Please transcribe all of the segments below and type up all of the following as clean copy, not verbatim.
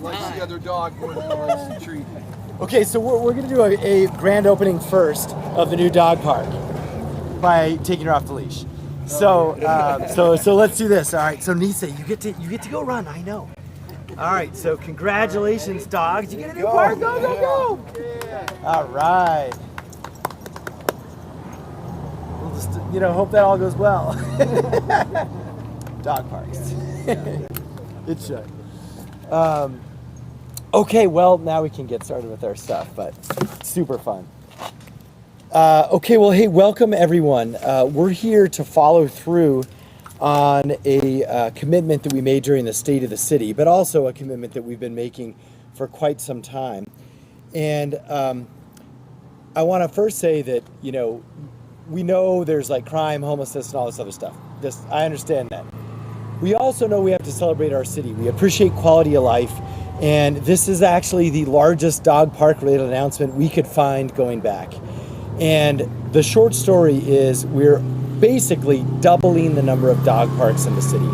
Likes the other dog more than he likes the treat. Okay, so we're going to do a grand opening first of the new dog park by taking her off the leash. So let's do this. All right. So Nisa, you get to go run. I know. All right. So congratulations, dogs. You get a new park. Go, go, go. Yeah. All right. We'll just hope that all goes well. Dog parks. It should. Okay. Well, now we can get started with our stuff, but super fun. Okay, well, hey, welcome everyone. We're here to follow through on a commitment that we made during the State of the City, but also a commitment that we've been making for quite some time. And I want to first say that, we know there's like crime, homelessness, and all this other stuff. I understand that. We also know we have to celebrate our city. We appreciate quality of life. And this is actually the largest dog park related announcement we could find going back. And the short story is we're basically doubling the number of dog parks in the city.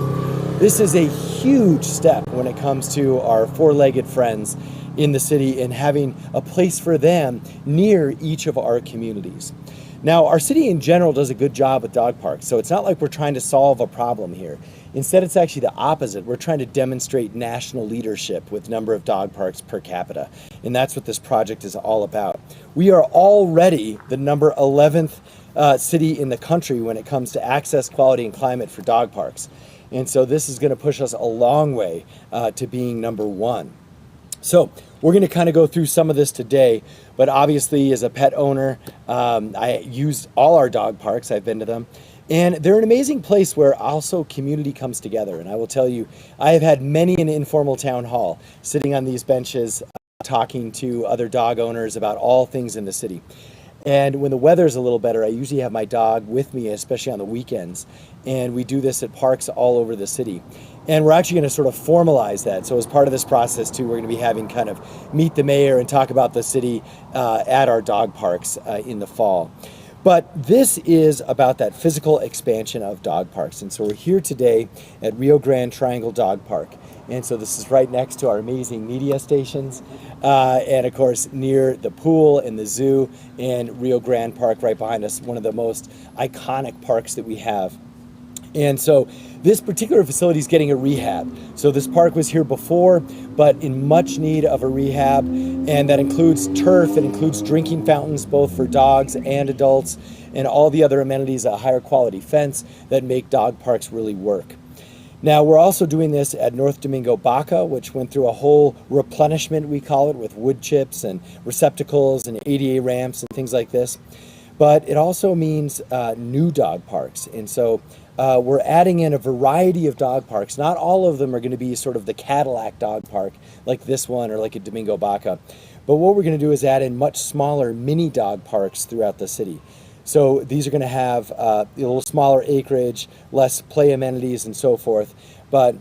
This is a huge step when it comes to our four-legged friends in the city and having a place for them near each of our communities. Now, our city in general does a good job with dog parks, so it's not like we're trying to solve a problem here. Instead, it's actually the opposite. We're trying to demonstrate national leadership with number of dog parks per capita, and that's what this project is all about. We are already the number 11th city in the country when it comes to access, quality, and climate for dog parks, and so this is going to push us a long way to being number one. So we're going to kind of go through some of this today, but obviously as a pet owner, I use all our dog parks. I've been to them. And they're an amazing place where also community comes together. And I will tell you, I have had many an informal town hall sitting on these benches, talking to other dog owners about all things in the city. And when the weather's a little better, I usually have my dog with me, especially on the weekends. And we do this at parks all over the city. And we're actually going to sort of formalize that. So as part of this process too, we're going to be having kind of meet the mayor and talk about the city at our dog parks in the fall. But this is about that physical expansion of dog parks. And so we're here today at Rio Grande Triangle Dog Park. And so this is right next to our amazing media stations. And of course, near the pool and the zoo and Rio Grande Park right behind us, one of the most iconic parks that we have. And so this particular facility is getting a rehab. So this park was here before, but in much need of a rehab. And that includes turf, it includes drinking fountains, both for dogs and adults, and all the other amenities, a higher quality fence that make dog parks really work. Now, we're also doing this at North Domingo Baca, which went through a whole replenishment, we call it, with wood chips and receptacles and ADA ramps and things like this. But it also means new dog parks. And so we're adding in a variety of dog parks. Not all of them are going to be sort of the Cadillac dog park like this one or like a Domingo Baca. But what we're going to do is add in much smaller mini dog parks throughout the city. So these are going to have a little smaller acreage, less play amenities and so forth. But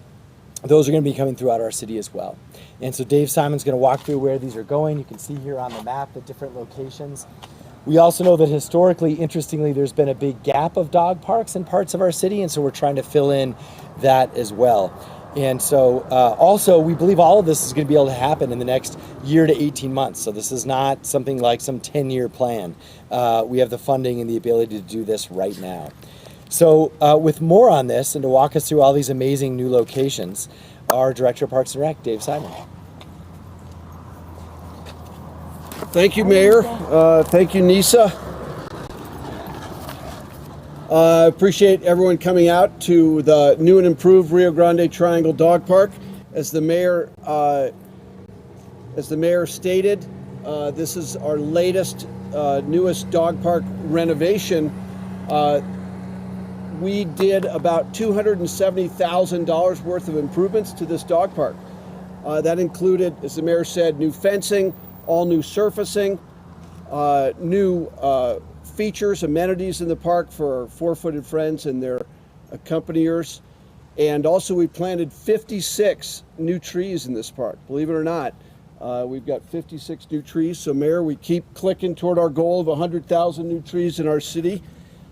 those are going to be coming throughout our city as well. And so Dave Simon's going to walk through where these are going. You can see here on the map the different locations. We also know that historically, interestingly, there's been a big gap of dog parks in parts of our city, and so we're trying to fill in that as well. And so also, we believe all of this is going to be able to happen in the next year to 18 months. So this is not something like some 10-year plan. We have the funding and the ability to do this right now. So with more on this and to walk us through all these amazing new locations, our Director of Parks and Rec, Dave Simon. Thank you, Mayor. Thank you, Nisa. I appreciate everyone coming out to the new and improved Rio Grande Triangle Dog Park. As the mayor stated, this is our latest, newest dog park renovation. We did about $270,000 worth of improvements to this dog park. That included, as the mayor said, new fencing, all new surfacing, new features, amenities in the park for our four-footed friends and their accompaniers. And also we planted 56 new trees in this park. Believe it or not, we've got 56 new trees. So Mayor, we keep clicking toward our goal of 100,000 new trees in our city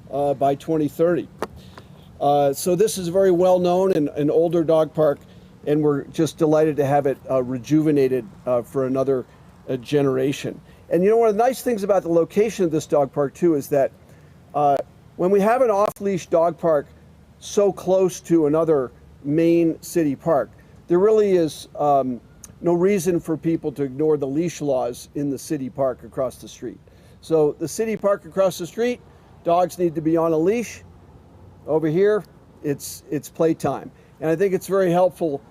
by 2030. So this is a very well-known and older dog park. and we're just delighted to have it rejuvenated for another generation. And one of the nice things about the location of this dog park too is that when we have an off-leash dog park so close to another main city park, there really is no reason for people to ignore the leash laws in the city park across the street. So the city park across the street, dogs need to be on a leash. Over here, it's playtime. And I think it's very helpful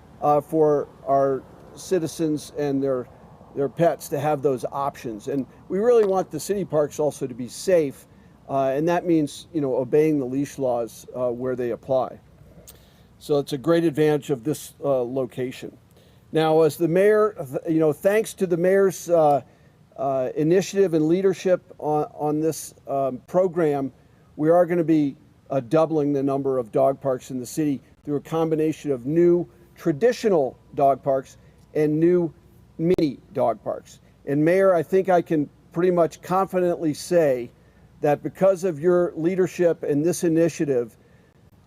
for our citizens and their pets to have those options. And we really want the city parks also to be safe, and that means obeying the leash laws where they apply. So it's a great advantage of this location. Now, as the mayor, thanks to the mayor's initiative and leadership on this program, we are going to be doubling the number of dog parks in the city through a combination of new traditional dog parks and new mini dog parks. And Mayor, I think I can pretty much confidently say that because of your leadership and this initiative,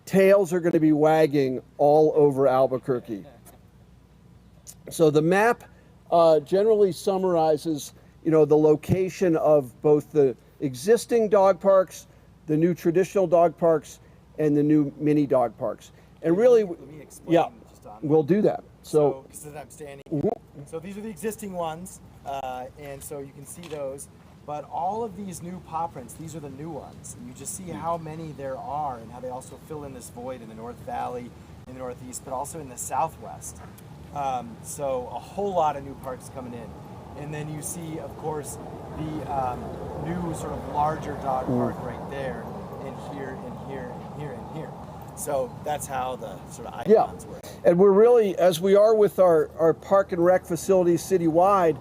tails are going to be wagging all over Albuquerque. So the map generally summarizes, the location of both the existing dog parks, the new traditional dog parks, and the new mini dog parks. And really, let me explain just on we'll do that. So I'm standing here. So these are the existing ones, and so you can see those. But all of these new paw prints, these are the new ones. And you just see how many there are and how they also fill in this void in the North Valley, in the Northeast, but also in the Southwest. So a whole lot of new parks coming in. And then you see, of course, the new sort of larger dog park right there, and here, and here, and here, and here. So that's how the sort of icons work. And we're really, as we are with our park and rec facilities citywide,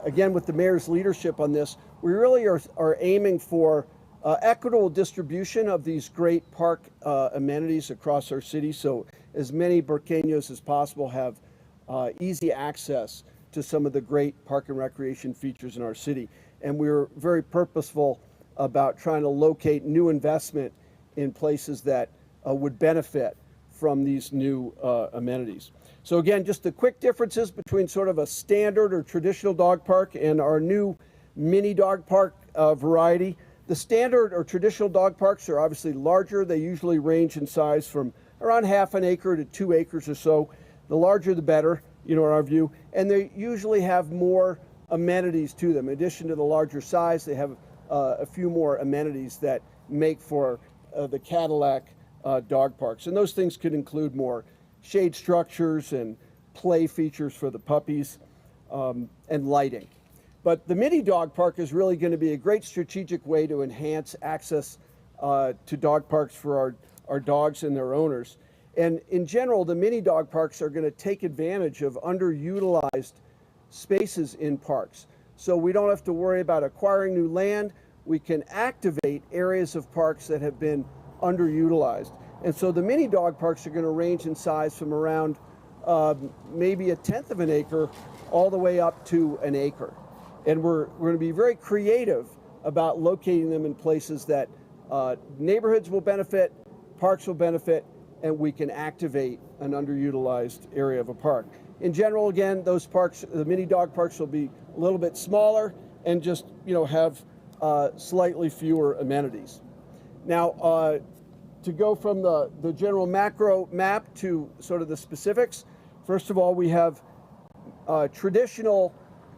again, with the mayor's leadership on this, we really are aiming for equitable distribution of these great park amenities across our city, so as many Burqueños as possible have easy access to some of the great park and recreation features in our city. And we're very purposeful about trying to locate new investment in places that would benefit from these new amenities. So again, just the quick differences between sort of a standard or traditional dog park and our new mini dog park variety. The standard or traditional dog parks are obviously larger. They usually range in size from around ½ an acre to 2 acres or so. The larger the better, in our view. And they usually have more amenities to them. In addition to the larger size, they have a few more amenities that make for the Cadillac dog parks. And those things could include more shade structures and play features for the puppies and lighting. But the mini dog park is really going to be a great strategic way to enhance access to dog parks for our dogs and their owners. And in general, the mini dog parks are going to take advantage of underutilized spaces in parks. So we don't have to worry about acquiring new land. We can activate areas of parks that have been underutilized. And so the mini dog parks are going to range in size from around maybe 1/10 of an acre all the way up to an acre. And we're going to be very creative about locating them in places that neighborhoods will benefit, parks will benefit, and we can activate an underutilized area of a park. In general, again, those parks, the mini dog parks, will be a little bit smaller and just have slightly fewer amenities. Now, to go from the general macro map to sort of the specifics, first of all, we have traditional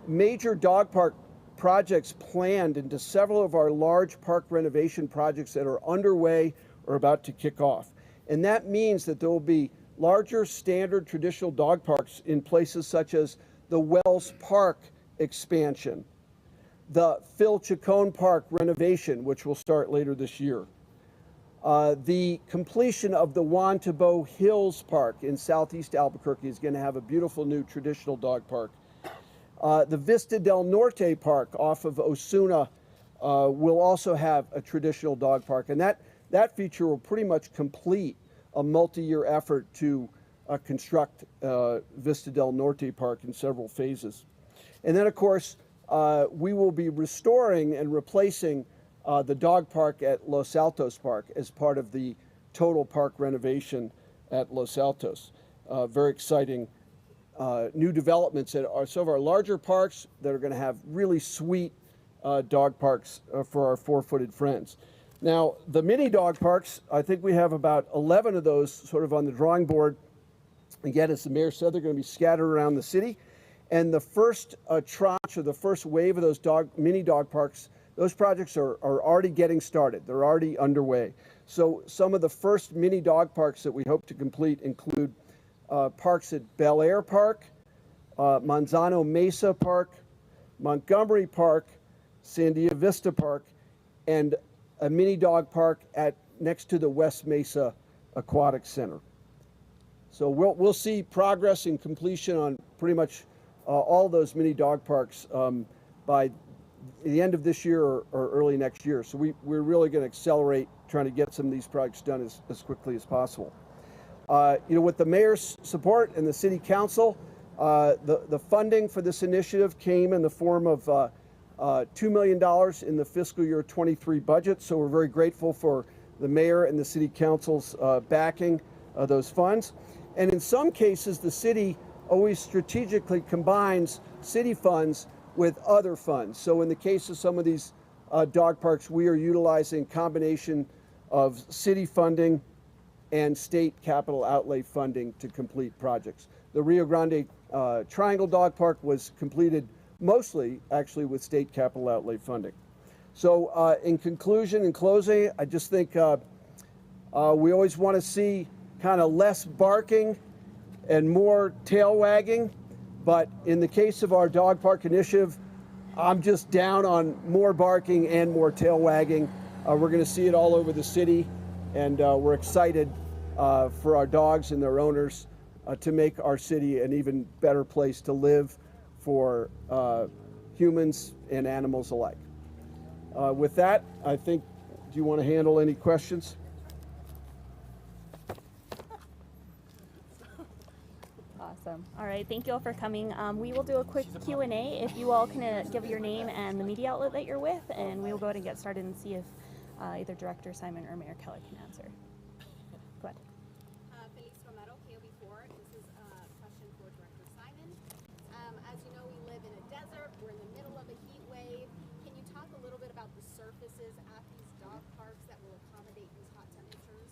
major dog park projects planned into several of our large park renovation projects that are underway or about to kick off. And that means that there will be larger standard traditional dog parks in places such as the Wells Park expansion, the Phil Chacon Park renovation, which will start later this year, the completion of the Juan Tabo Hills Park in southeast Albuquerque is going to have a beautiful new traditional dog park. The Vista del Norte Park off of Osuna will also have a traditional dog park, and that feature will pretty much complete a multi-year effort to construct Vista del Norte Park in several phases. And then, of course, we will be restoring and replacing the dog park at Los Altos Park as part of the total park renovation at Los Altos. very exciting new developments at some of our larger parks that are going to have really sweet dog parks for our four-footed friends. Now, the mini dog parks, I think we have about 11 of those sort of on the drawing board. Again, as the mayor said, they're going to be scattered around the city. And the first tranche or the first wave of those mini dog parks, those projects are already getting started. They're already underway. So some of the first mini dog parks that we hope to complete include parks at Bel Air Park, Manzano Mesa Park, Montgomery Park, Sandia Vista Park, and a mini dog park next to the West Mesa Aquatic Center. So we'll see progress and completion on pretty much all those mini dog parks by the end of this year or early next year. So we're really going to accelerate trying to get some of these projects done as quickly as possible. With the mayor's support and the city council, the funding for this initiative came in the form of $2 million in the fiscal year 23 budget. So we're very grateful for the mayor and the city council's backing those funds. And in some cases, the city always strategically combines city funds with other funds. So in the case of some of these dog parks, we are utilizing a combination of city funding and state capital outlay funding to complete projects. The Rio Grande Triangle Dog Park was completed mostly actually with state capital outlay funding. So in conclusion, in closing, I just think we always want to see kind of less barking and more tail wagging. But in the case of our dog park initiative, I'm just down on more barking and more tail wagging. We're going to see it all over the city, and we're excited for our dogs and their owners to make our city an even better place to live for humans and animals alike. With that, I think, do you want to handle any questions? Awesome. All right, thank you all for coming. We will do a quick Q&A. If you all can give your name and the media outlet that you're with, and we will go ahead and get started and see if either Director Simon or Mayor Keller can answer. Go ahead. Feliz Romero, KOB4. This is a question for Director Simon. As you know, we live in a desert. We're in the middle of a heat wave. Can you talk a little bit about the surfaces at these dog parks that will accommodate these hot temperatures?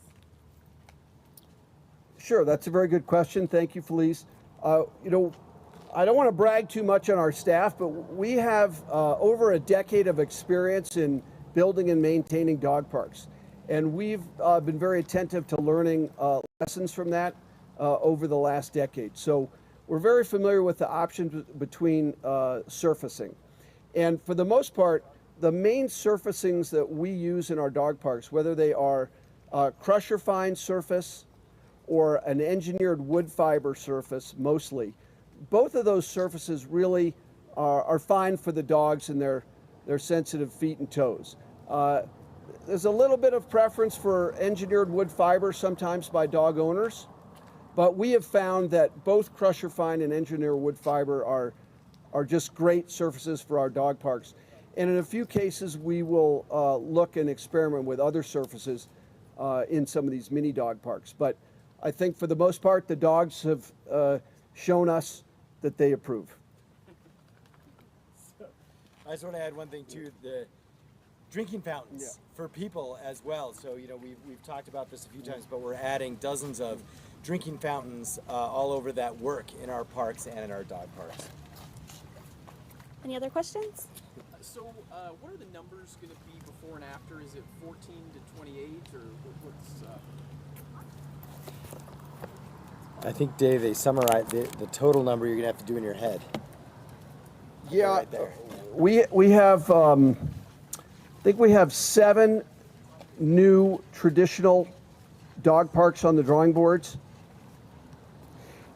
Sure, that's a very good question. Thank you, Felice. I don't want to brag too much on our staff, but we have over a decade of experience in building and maintaining dog parks. And we've been very attentive to learning lessons from that over the last decade. So we're very familiar with the options between surfacing. And for the most part, the main surfacings that we use in our dog parks, whether they are crusher fine surface or an engineered wood fiber surface mostly, both of those surfaces really are fine for the dogs and their sensitive feet and toes. There's a little bit of preference for engineered wood fiber sometimes by dog owners, but we have found that both crusher fine and engineered wood fiber are just great surfaces for our dog parks. And in a few cases, we will look and experiment with other surfaces in some of these mini dog parks. But I think for the most part, the dogs have shown us that they approve. I just want to add one thing too, the drinking fountains for people as well. So, we've talked about this a few times, but we're adding dozens of drinking fountains all over that work in our parks and in our dog parks. Any other questions? So, what are the numbers going to be before and after? Is it 14 to 28, or what's? I think, Dave, they summarize the total number you're going to have to do in your head. Yeah, right there. We have, I think we have 7 new traditional dog parks on the drawing boards,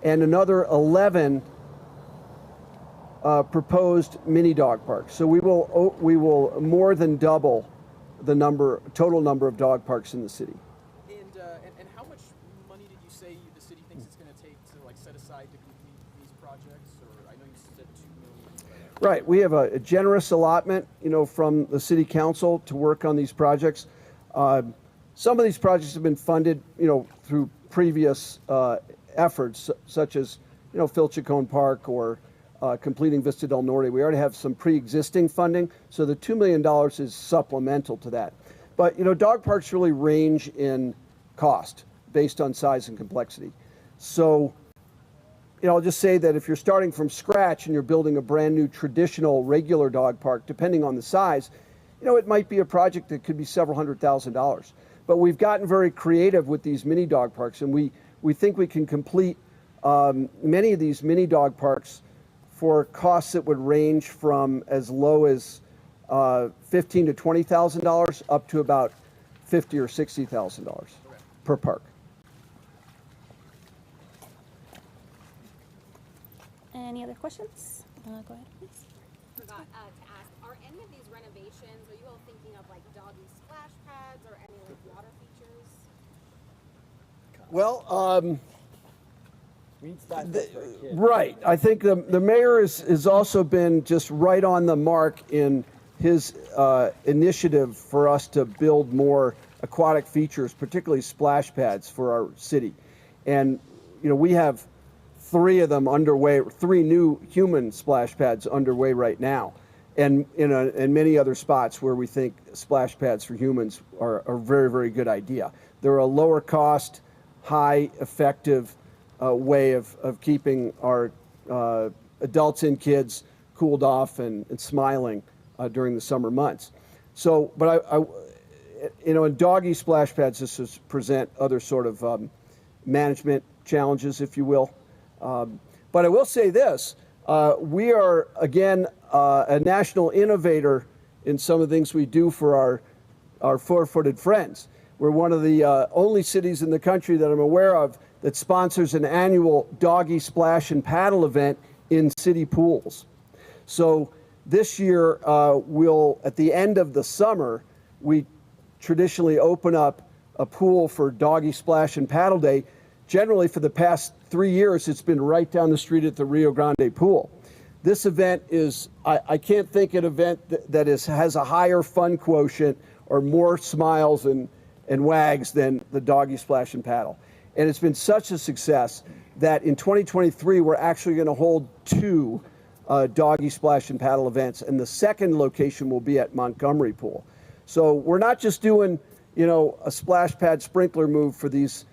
and another 11 proposed mini dog parks. So we will more than double the total number of dog parks in the city. And how much money did you say the city thinks it's going to take to set aside to complete these projects? Or I know you said $2 million. Right, we have a generous allotment, from the city council to work on these projects. Some of these projects have been funded, through previous efforts, such as Phil Chacon Park or completing Vista del Norte. We already have some pre-existing funding, so the $2 million is supplemental to that. But dog parks really range in cost based on size and complexity. So I'll just say that if you're starting from scratch and you're building a brand new traditional regular dog park, depending on the size, it might be a project that could be several $100,000. But we've gotten very creative with these mini dog parks, and we think we can complete many of these mini dog parks for costs that would range from as low as $15,000 to $20,000 up to about $50,000 or $60,000 per park. Any other questions? Go ahead, please. Forgot to ask, are any of these renovations, are you all thinking of like doggy splash pads or any like water features? Well, right. I think the mayor has also been just right on the mark in his initiative for us to build more aquatic features, particularly splash pads for our city. And, we have 3 of them underway, 3 new human splash pads underway right now. And in many other spots where we think splash pads for humans are a very, very good idea. They're a lower cost, high effective way of keeping our adults and kids cooled off and smiling during the summer months. So, but in doggy splash pads, this is present other sort of management challenges, if you will. But I will say this, we are, again, a national innovator in some of the things we do for our four-footed friends. We're one of the only cities in the country that I'm aware of that sponsors an annual doggy splash and paddle event in city pools. So this year, at the end of the summer, we traditionally open up a pool for doggy splash and paddle day. Generally, for the past 3 years, it's been right down the street at the Rio Grande pool. This event is, I can't think of an event that has a higher fun quotient or more smiles and wags than the doggy splash and paddle. And it's been such a success that in 2023, we're actually going to hold 2 doggy splash and paddle events, and the second location will be at Montgomery Pool. So we're not just doing, a splash pad sprinkler move for these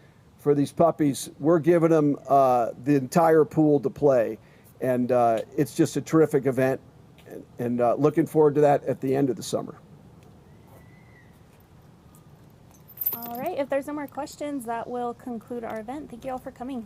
puppies. We're giving them the entire pool to play, and it's just a terrific event, and looking forward to that at the end of the summer. All right, if there's no more questions, that will conclude our event. Thank you all for coming.